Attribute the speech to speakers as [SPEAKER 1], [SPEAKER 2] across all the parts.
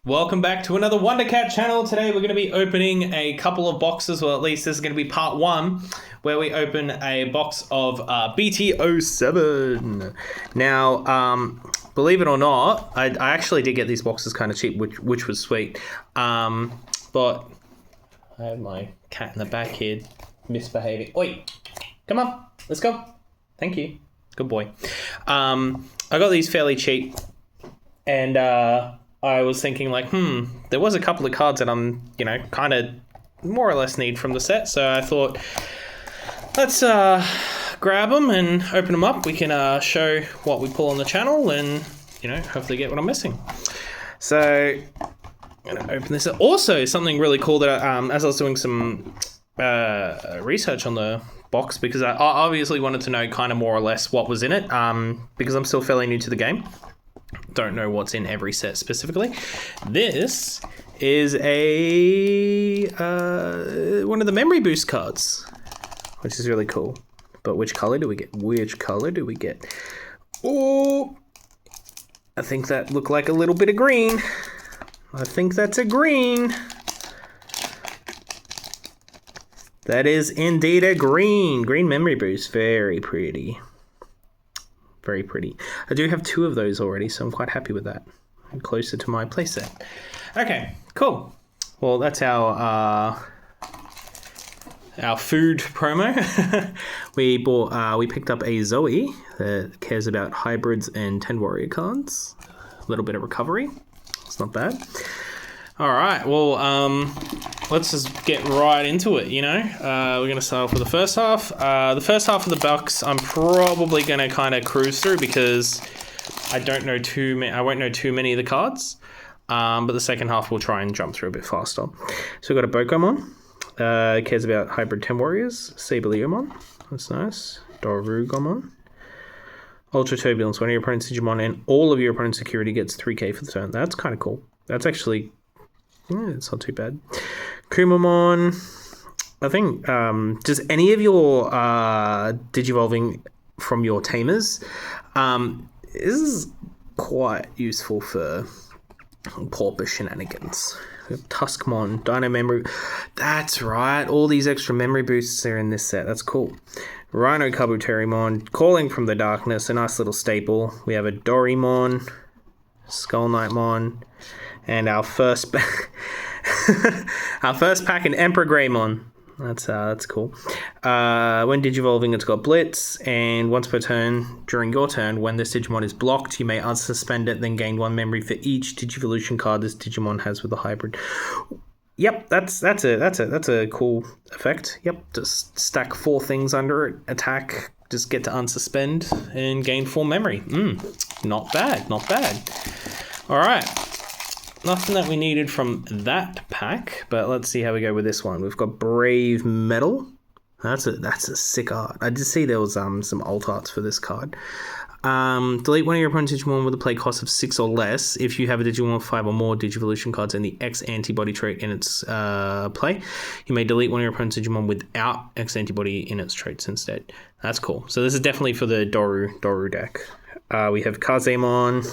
[SPEAKER 1] Welcome back to another Wondercat channel. Today we're going to be opening a couple of boxes, well at least this is going to be part one, where we open a box of BT07. Now, believe it or not, I actually did get these boxes kind of cheap, which was sweet. But I have my cat in the back here misbehaving. Oi, come on, let's go. Thank you, good boy. I got these fairly cheap, and I was thinking like, there was a couple of cards that I'm, kind of more or less need from the set. So I thought, let's grab them and open them up. We can show what we pull on the channel and, hopefully get what I'm missing. So I'm going to open this up. Also, something really cool that as I was doing some research on the box, because I obviously wanted to know kind of more or less what was in it, because I'm still fairly new to the game. Don't know what's in every set specifically. This is a one of the memory boost cards, which is really cool. But which color do we get? Oh, I think that looked like a little bit of green. I think that's a green. That is indeed a green memory boost. Very pretty. Very pretty. I do have two of those already, so I'm quite happy with that. I'm closer to my playset. Okay, cool. Well, that's our food promo. We picked up a Zoe that cares about hybrids and 10 warrior cards. A little bit of recovery. It's not bad. All right, well, let's just get right into it, We're going to start off with the first half. The first half of the box, I'm probably going to kind of cruise through because I won't know too many of the cards. But the second half, we'll try and jump through a bit faster. So we've got a Pokemon. Cares about hybrid 10 warriors. Sableyomon. That's nice. Dorugomon. Ultra Turbulence. One of your opponent's Digimon and all of your opponent's security gets 3k for the turn. That's kind of cool. That's actually... it's not too bad. Kumamon. I think, does any of your Digivolving from your tamers, this is quite useful for pauper shenanigans. We have Tuskmon, Dino Memory. That's right, all these extra memory boosts are in this set. That's cool. Rhino Kabuterimon, Calling from the Darkness, a nice little staple. We have a Dorimon, Skull Knightmon, and our first pack in Emperor Greymon. That's cool. When Digivolving, it's got Blitz, and once per turn, during your turn, when this Digimon is blocked, you may unsuspend it, then gain 1 memory for each Digivolution card this Digimon has with a hybrid. Yep, that's a cool effect. Yep, just stack 4 things under it, attack, just get to unsuspend, and gain 4 memory. Not bad. All right. Nothing that we needed from that pack, but let's see how we go with this one. We've got Brave Metal. That's a sick art. I did see there was some alt arts for this card. Delete one of your opponent's Digimon with a play cost of 6 or less. If you have a Digimon with 5 or more Digivolution cards and the X antibody trait in its play, you may delete one of your opponent's Digimon without X antibody in its traits instead. That's cool. So this is definitely for the Doru deck. We have Kazemon,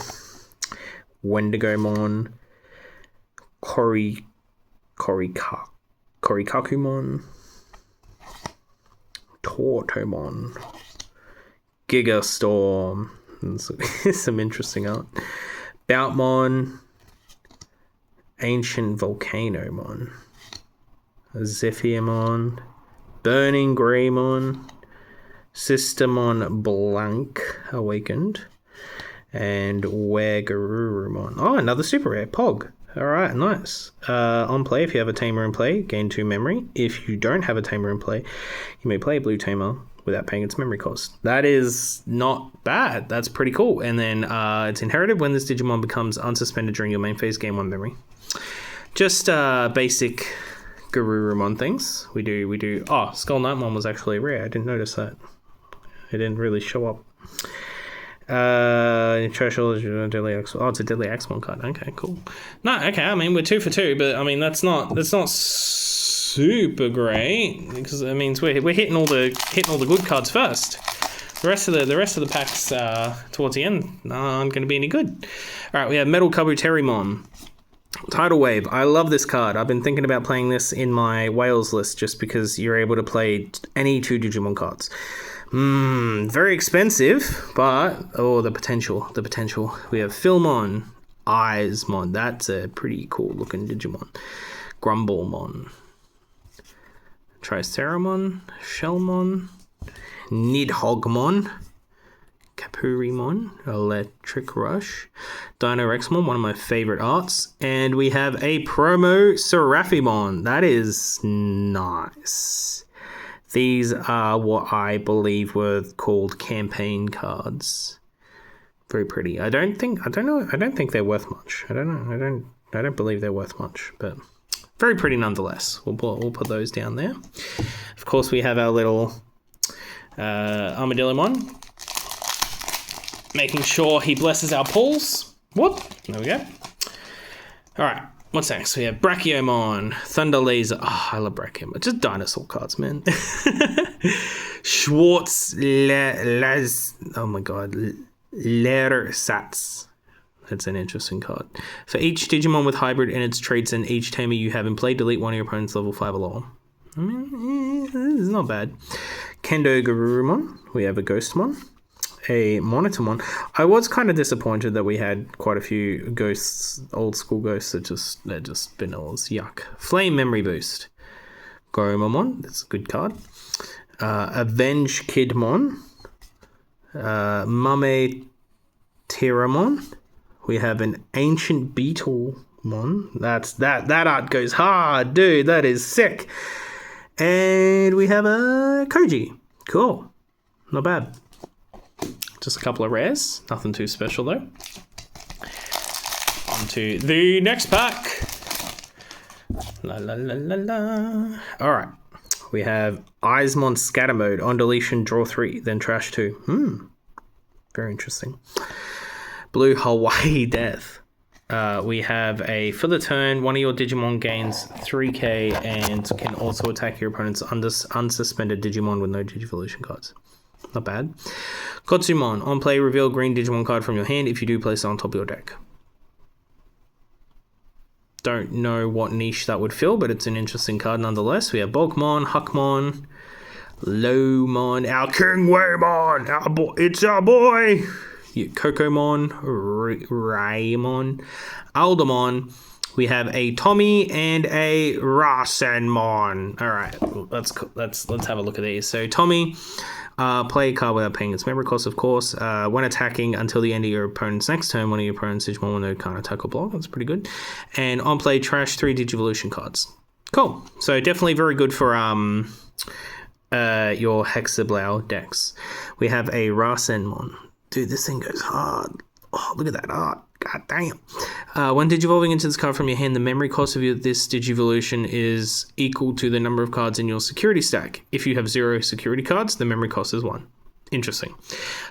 [SPEAKER 1] Wendigomon, Korikakumon, Tortomon, Gigastorm, some interesting art, Boutmon, Ancient Volcanomon, Zephyamon, Burning Greymon, Systemon Blank Awakened, and Wegarurumon. Oh, another super rare, Pog. Alright, nice. On play, if you have a tamer in play, gain 2 memory. If you don't have a tamer in play, you may play a blue tamer without paying its memory cost. That is not bad. That's pretty cool. And then it's inherited when this Digimon becomes unsuspended during your main phase, gain 1 memory. Just basic Garurumon things. We do. Oh, Skull Knightmon was actually rare. I didn't notice that. It didn't really show up. Deadly Axe. Oh, it's a Deadly Axemon card. Okay, cool. No, okay. I mean, we're 2 for 2, but I mean that's not super great because it means we're hitting all the good cards first. The rest of the packs towards the end aren't going to be any good. All right, we have Metal Kabuterimon. Tidal Wave. I love this card. I've been thinking about playing this in my Wales list just because you're able to play any 2 Digimon cards. Very expensive, but the potential. We have Philmon, Eyesmon. That's a pretty cool looking Digimon. Grumblemon, Triceramon, Shellmon, Nidhoggmon, Capurimon, Electric Rush, Dinorexmon, one of my favorite arts, and we have a promo Seraphimon. That is nice. These are what I believe were called campaign cards. Very pretty. I don't think they're worth much. I don't believe they're worth much, but very pretty nonetheless. We'll put those down there. Of course, we have our little Armadillomon, making sure he blesses our pulls. Whoop! There we go. All right. What's next? We have Brachiomon, Thunder Laser. Oh, I love Brachiomon. Just dinosaur cards, man. Schwartz oh my god. Lersatz. That's an interesting card. For each Digimon with hybrid and its traits and each tamer you have in play, delete one of your opponent's level 5 or lower. I mean, this is not bad. Kendo Garurumon. We have a Ghostmon. A Monitormon. I was kind of disappointed that we had quite a few ghosts, old school ghosts they're just vanillas. Yuck. Flame Memory Boost. Goromamon. That's a good card. Avenge Kidmon. Mame Tiramon. We have an Ancient Beetlemon. That art goes hard, dude. That is sick. And we have a Koji. Cool. Not bad. Just a couple of rares. Nothing too special though. On to the next pack. La la la la la. Alright. We have Eyesmon Scatter Mode. On deletion, draw 3, then trash 2. Very interesting. Blue Hawaii Death. We have a, for the turn, one of your Digimon gains 3k and can also attack your opponent's unsuspended Digimon with no Digivolution cards. Not bad. Kotsumon. On play, reveal green Digimon card from your hand. If you do, place it on top of your deck. Don't know what niche that would fill, but it's an interesting card nonetheless. We have Bulkmon, Huckmon, Lowmon, our King Waymon, it's our boy. Kokomon, Raimon, Aldermon. We have a Tommy and a Rasenmon. All right, let's have a look at these. So Tommy, play a card without paying its memory cost, of course. When attacking until the end of your opponent's next turn, one of your opponent's Digimon will no can't attack or block. That's pretty good. And on play, trash 3 Digivolution cards. Cool. So definitely very good for your Hexablow decks. We have a Rasenmon. Dude, this thing goes hard. Oh, look at that art. God damn. When Digivolving into this card from your hand, the memory cost of this Digivolution is equal to the number of cards in your security stack. If you have 0 security cards, the memory cost is 1. Interesting.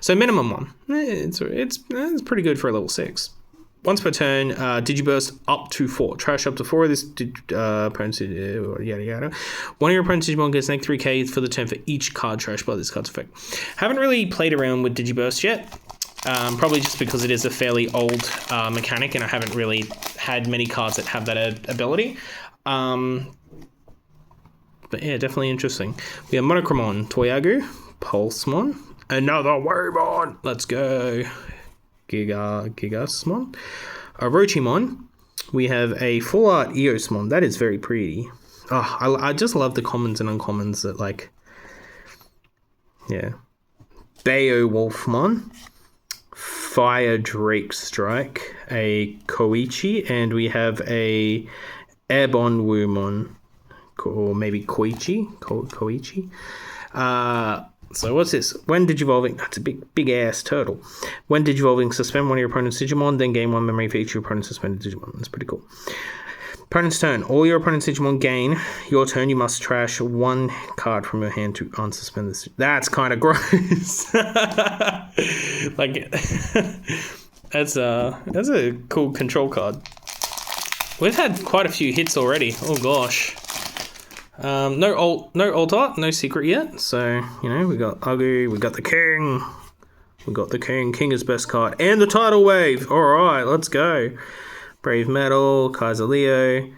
[SPEAKER 1] So minimum 1. It's pretty good for a level 6. Once per turn, Digiburst up to 4. Trash up to 4 of this opponent's yada yada. One of your opponent's Digimon gets negative 3k for the turn for each card trash by this card's effect. Haven't really played around with Digiburst yet. Probably just because it is a fairly old mechanic and I haven't really had many cards that have that ability. But yeah, definitely interesting. We have Monochromon, Toyagu, Pulsemon, another Waymon. Let's go. Gigasmon. Orochimon. We have a full art Eosmon. That is very pretty. Oh, I just love the commons and uncommons that like... Yeah. Beowulfmon. Fire Drake Strike. A Koichi. And we have a Airborne Wumon. Or maybe Koichi. So what's this? When Digivolving... That's a big ass turtle. When Digivolving, suspend one of your opponent's Digimon, then gain 1 memory for each of your opponent's suspended Digimon. That's pretty cool. Opponent's turn. All your opponent's Digimon gain. Your turn, you must trash 1 card from your hand to unsuspend this. That's kind of gross. Like, that's a cool control card. We've had quite a few hits already. Oh gosh. No alt art, no secret yet. So, you know, we got Ugu, we got the King. We got the King. King is best card. And the Tidal Wave. Alright, let's go. Brave Metal, Kaiser Leo,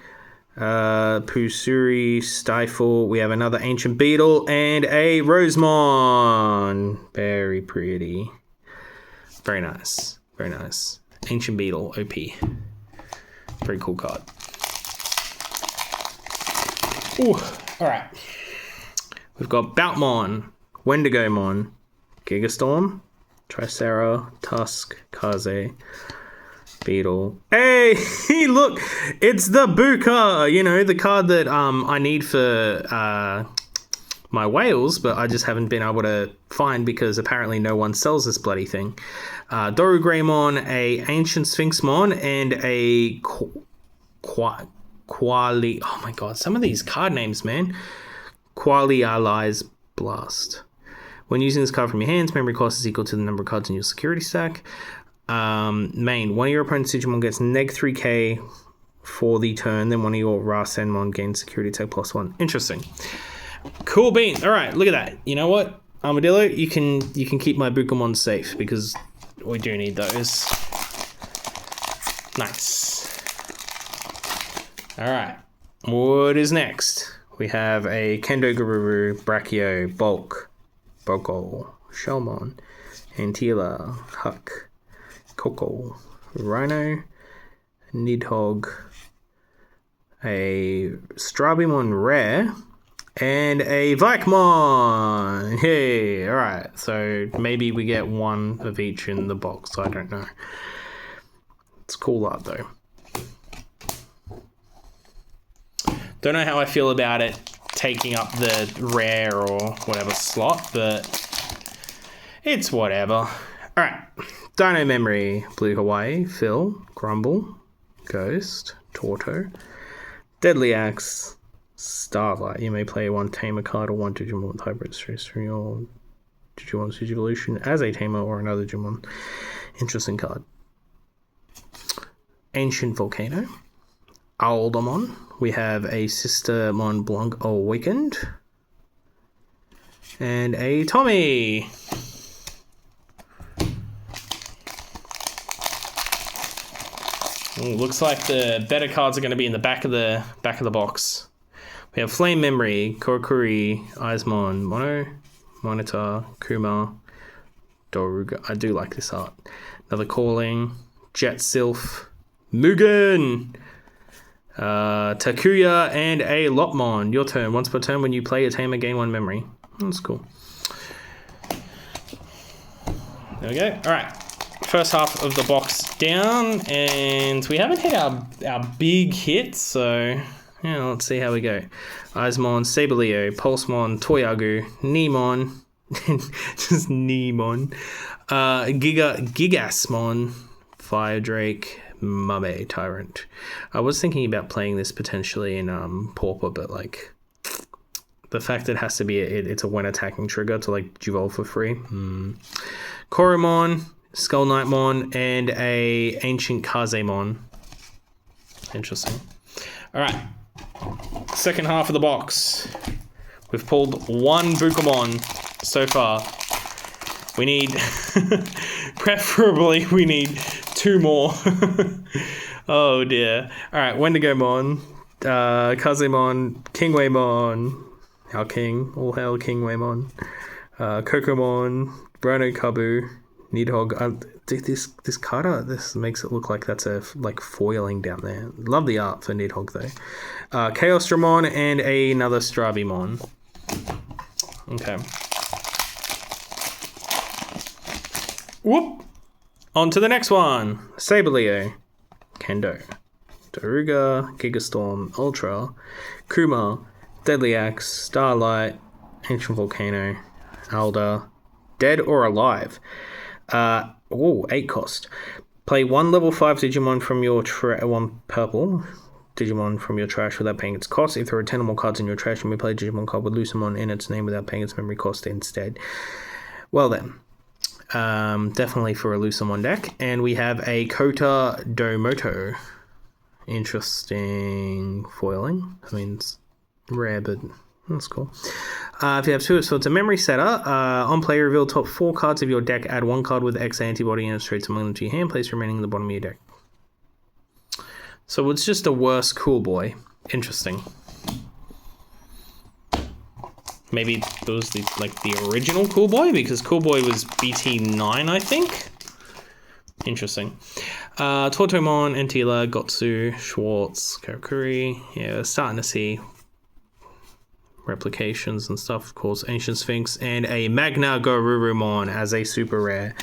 [SPEAKER 1] Pusuri, Stifle. We have another Ancient Beetle and a Rosemon. Very pretty. Very nice. Very nice. Ancient Beetle, OP. Very cool card. Ooh, alright. We've got Boutmon, Wendigomon, Gigastorm, Tricera, Tusk, Kaze, Beetle. Hey, look, it's the Buka, you know, the card that I need for my whales, but I just haven't been able to find because apparently no one sells this bloody thing. Doru Greymon, a Ancient Sphinxmon, and a Quali. Oh my god, some of these card names, man. Quali Allies Blast. When using this card from your hands, memory cost is equal to the number of cards in your security stack. Main, one of your opponent's Digimon gets -3k for the turn, then one of your Rasenmon gains security tag +1. Interesting. Cool beans. Alright, look at that. You know what? Armadillo, you can keep my Bukamon safe because we do need those. Nice. Alright. What is next? We have a Kendo Garuru, Brachio, Bulk, Boko, Shellmon, Antila, Huck, Coco, Rhino, Nidhogg, a Strabimon Rare, and a Vikemon! Hey, alright, so maybe we get one of each in the box, I don't know. It's cool art though. Don't know how I feel about it taking up the rare or whatever slot, but it's whatever. Alright, Dino Memory, Blue Hawaii, Phil, Grumble, Ghost, Torto, Deadly Axe, Starlight. You may play one Tamer card or one Digimon with hybrid stress from your Digimon's Digivolution as a Tamer or another Digimon. Interesting card. Ancient Volcano, Aldermon. We have a Sister Mont Blanc Awakened. And a Tommy. Ooh, looks like the better cards are going to be in the back of the box. We have Flame Memory, Korokuri, Eismon, Mono, Monitor, Kuma, Doruga. I do like this art. Another Calling, Jet Sylph, Mugen, Takuya, and a Lopmon. Your turn. Once per turn, when you play a Tamer, gain 1 memory. That's cool. There we go. All right. First half of the box down, and we haven't hit our big hit, so yeah, let's see how we go. Eismon, Sableo, Pulsemon, Toyagu, Nemon, just Nemon, Gigasmon, Fire Drake, Mame Tyrant. I was thinking about playing this potentially in Pauper, but like the fact that it has to be it's a when attacking trigger to like Juval for free. Koromon, Skull Knightmon, and a Ancient Kazemon. Interesting. All right. Second half of the box. We've pulled one Bukamon so far. We need, preferably, we need 2 more. Oh dear. All right. Wendigomon, Kazemon, Kingwaymon, our king, all hail Kingwaymon, Kokomon, Brano Kabu, Nidhogg. This card art, this makes it look like that's a like foiling down there. Love the art for Nidhogg though. Chaos Dramon and another Strabimon. Okay. Whoop! On to the next one. Sableo, Kendo, Daruga, Gigastorm, Ultra, Kuma, Deadly Axe, Starlight, Ancient Volcano, Alda, Dead or Alive. 8 cost. Play 1 level 5 Digimon from your 1 purple Digimon from your trash without paying its cost. If there are 10 or more cards in your trash, you may play a Digimon card with Lucemon in its name without paying its memory cost instead. Well then, definitely for a Lucemon deck. And we have a Kota Domoto. Interesting foiling. I mean, it's rare, but that's cool. If you have 2, so it's a memory setter. On play, reveal top 4 cards of your deck. Add 1 card with X antibody and its traits among them to your hand. Place remaining in the bottom of your deck. So it's just a worse Cool Boy. Interesting. Maybe it was the original Cool Boy, because Cool Boy was BT9, I think. Interesting. Tortomon, Antila, Gotsu, Schwartz, Karakuri. Yeah, we're starting to see replications and stuff, of course. Ancient Sphinx and a Magna Garurumon as a super rare.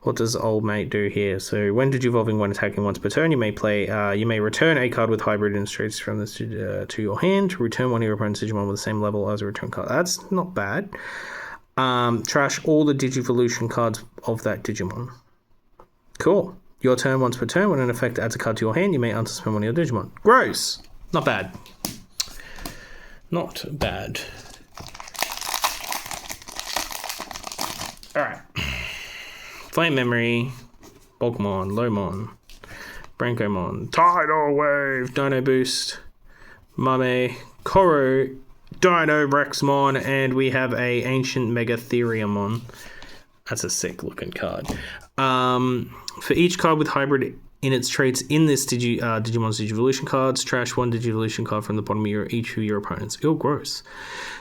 [SPEAKER 1] What does old mate do here? So when Digivolving, when attacking once per turn, you may return a card with hybrid in traits from this to your hand. Return one of your opponent's Digimon with the same level as a return card. That's not bad. Trash all the Digivolution cards of that Digimon. Cool. Your turn once per turn. When an effect adds a card to your hand, you may unsuspend one of your Digimon. Gross. Not bad. Not bad. Alright. Flame Memory, Bulkmon, Lomon, Brankomon, Tidal Wave, Dino Boost, Mame, Koro, Dino Rexmon, and we have a Ancient Megatheriumon. That's a sick looking card. For each card with hybrid in its traits in this Digimon's Digivolution cards, trash one Digivolution card from the bottom of each of your opponents. Oh, gross.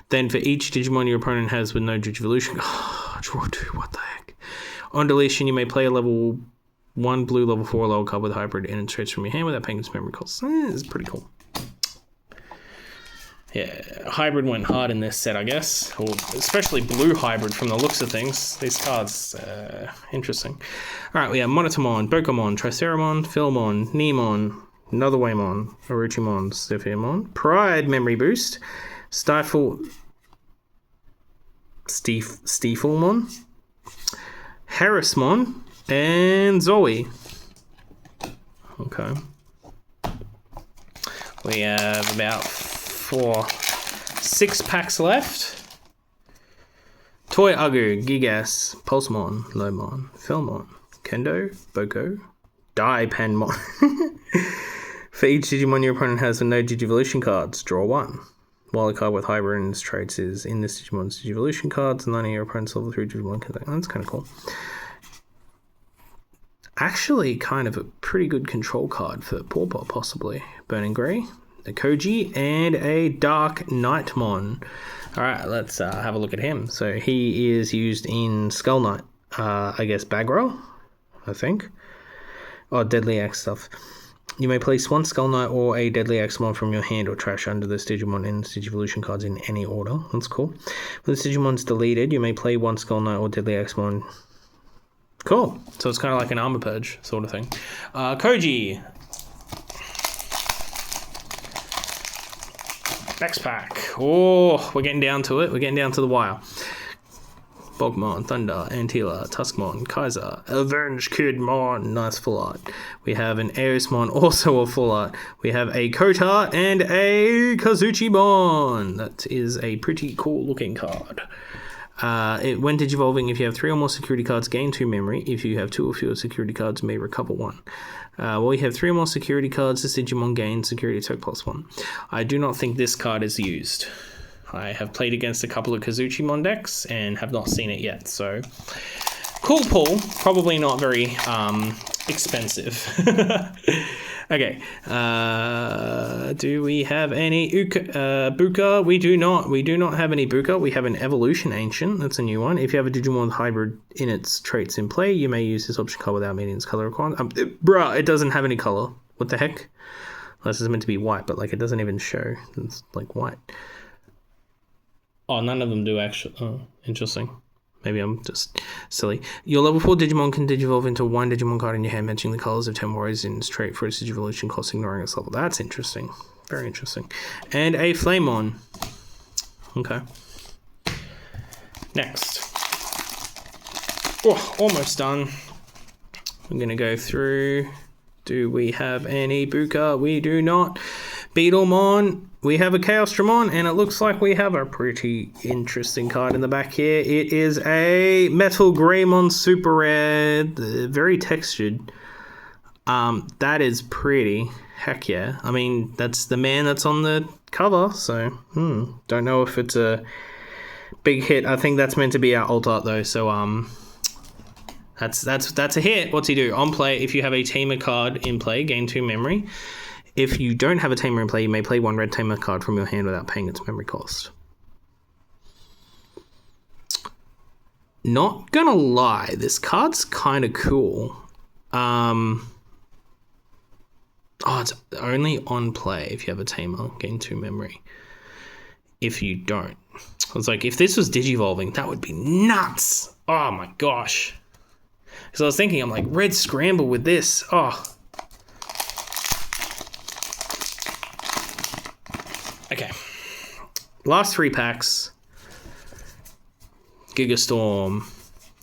[SPEAKER 1] Then for each Digimon your opponent has with no Digivolution, draw two, what the heck? On deletion, you may play a level 1 blue, level 4 level card with hybrid in its traits from your hand without paying its memory costs. It's pretty cool. Yeah, hybrid went hard in this set, I guess. Or especially blue hybrid from the looks of things. These cards, interesting. Alright, we have Monotomon, Bokomon, Triceramon, Philmon, Neemon, Another Waymon, Orochimon, Zephyramon, Pride Memory Boost, Stieflemon, Harrismon, and Zoe. Okay. We have about 6 packs left. Toy Ugu, Gigas, Pulsemon, Lomon, Philmon, Kendo, Boko, Daipanmon. For each Digimon your opponent has no Digivolution cards, draw one. While a card with hybrid in its traits is in this Digimon's Digivolution cards, none of your opponent's level 3 Digimon can. That's kind of cool. Actually, kind of a pretty good control card for Pawpaw, possibly. Burning Grey, a Koji, and a Dark Knightmon. Alright, let's have a look at him. So he is used in Skull Knight, I guess Bagro, I think. Or Deadly Axe stuff. You may place one Skull Knight or a Deadly Axemon from your hand or trash under this Digimon and Digivolution cards in any order. That's cool. When this Digimon's deleted, you may play one Skull Knight or Deadly Axemon. Cool. So it's kind of like an Armor Purge sort of thing. Koji. Next pack. Oh, we're getting down to it. We're getting down to the wire. Bogmon, Thunder, Antila, Tuskmon, Kaiser, Avenge Kidmon, nice full art. We have an Aerismon, also a full art. We have a Kota and a Kazuchimon. That is a pretty cool looking card. When Digivolving, if you have 3 or more security cards, gain 2 memory. If you have 2 or fewer security cards, you may recover 1. While you have 3 or more security cards, this Digimon gains security attack +1. I do not think this card is used. I have played against a couple of Kazuchimon decks and have not seen it yet, so cool pull, probably not very expensive. Okay, do we have any Buka? We do not have any Buka. We have an Evolution Ancient, that's a new one. If you have a Digimon hybrid in its traits in play, you may use this option card without meeting its color requirement. Bruh, it doesn't have any color. What the heck? This is meant to be white, but like it doesn't even show. It's like white. Oh, none of them do actually. Oh, interesting. Maybe I'm just silly. Your level 4 Digimon can Digivolve into one Digimon card in your hand, matching the colors of 10 warriors in its trait for its Digivolution cost, ignoring its level. That's interesting. Very interesting. And a Flamemon. Okay. Next. Oh, almost done. I'm going to go through. Do we have any Buka? We do not. Beetlemon. We have a Chaosdramon, and it looks like we have a pretty interesting card in the back here. It is a Metal Greymon Super Rare, very textured. That is pretty. Heck yeah. I mean, that's the man that's on the cover, so don't know if it's a big hit. I think that's meant to be our alt art though, so that's a hit. What's he do? On play, if you have a Tamer card in play, gain 2 memory. If you don't have a tamer in play, you may play one red tamer card from your hand without paying its memory cost. Not gonna lie, this card's kind of cool. Oh, it's only on play if you have a tamer, gain 2 memory. If you don't. I was like, if this was digivolving, that would be nuts. Oh my gosh. Because I was thinking, I'm like, red scramble with this. Oh. Okay. Last 3 packs. Gigastorm.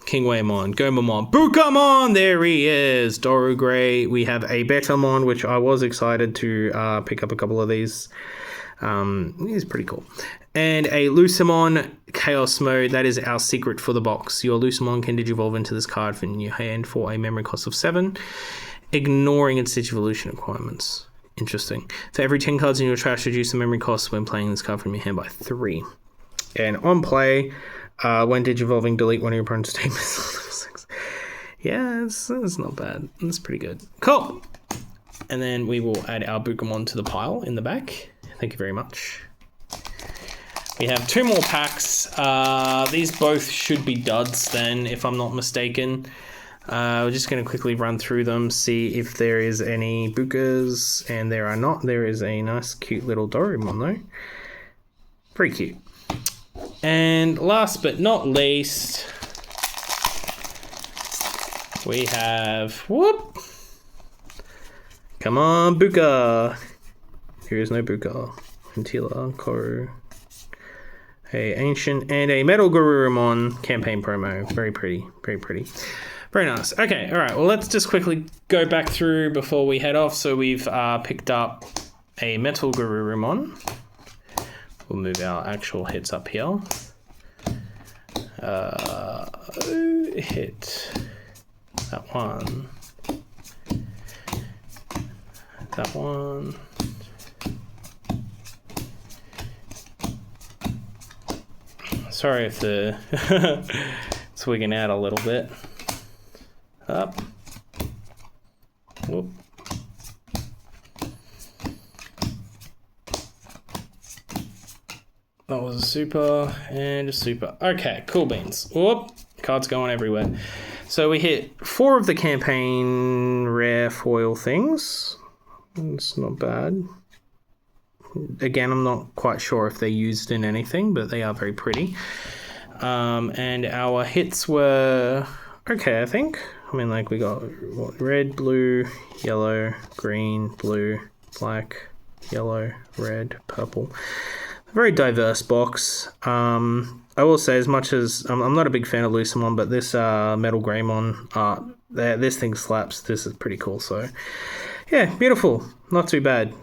[SPEAKER 1] King Waymon, Gomamon, Bukamon, there he is, Doru Grey. We have a Betamon, which I was excited to pick up a couple of these. He's pretty cool. And a Lucemon Chaos Mode, that is our secret for the box. Your Lucemon can digivolve into this card from your hand for a memory cost of 7, ignoring its digivolution requirements. Interesting. For every 10 cards in your trash, reduce the memory cost when playing this card from your hand by 3. And on play, when digivolving, delete one of your opponent's statements. Yeah, it's not bad. It's pretty good. Cool. And then we will add our Bukamon to the pile in the back. Thank you very much. We have 2 more packs. These both should be duds then, if I'm not mistaken. We're just going to quickly run through them, see if there is any Bukas, and there are not. There is a nice, cute little Dorumon though. Pretty cute. And last but not least, we have, whoop, come on, Buka. Here is no Buka. Antila, Koru, a Ancient, and a Metal Garurumon campaign promo. Very pretty, very pretty. Very nice. Okay, all right, well, let's just quickly go back through before we head off. So we've picked up a Metal Garurumon. We'll move our actual hits up here. Hit that one. That one. Sorry if the it's wigging out a little bit. Up. Whoop. That was a super and a super. Okay, cool beans. Whoop, cards going everywhere. So we hit 4 of the campaign rare foil things. It's not bad. Again, I'm not quite sure if they're used in anything, but they are very pretty. And our hits were okay, I think. I mean, like, we got what, red, blue, yellow, green, blue, black, yellow, red, purple. Very diverse box. I will say, as much as I'm not a big fan of Lucemon, but this Metal Greymon, this thing slaps. This is pretty cool. So, yeah, beautiful. Not too bad.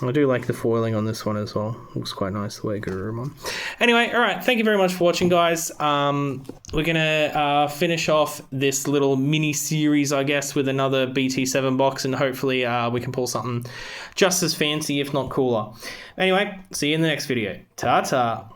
[SPEAKER 1] I do like the foiling on this one as well. Looks quite nice the way Garurumon. Anyway, all right. Thank you very much for watching, guys. We're going to finish off this little mini-series, I guess, with another BT7 box, and hopefully we can pull something just as fancy, if not cooler. Anyway, see you in the next video. Ta-ta.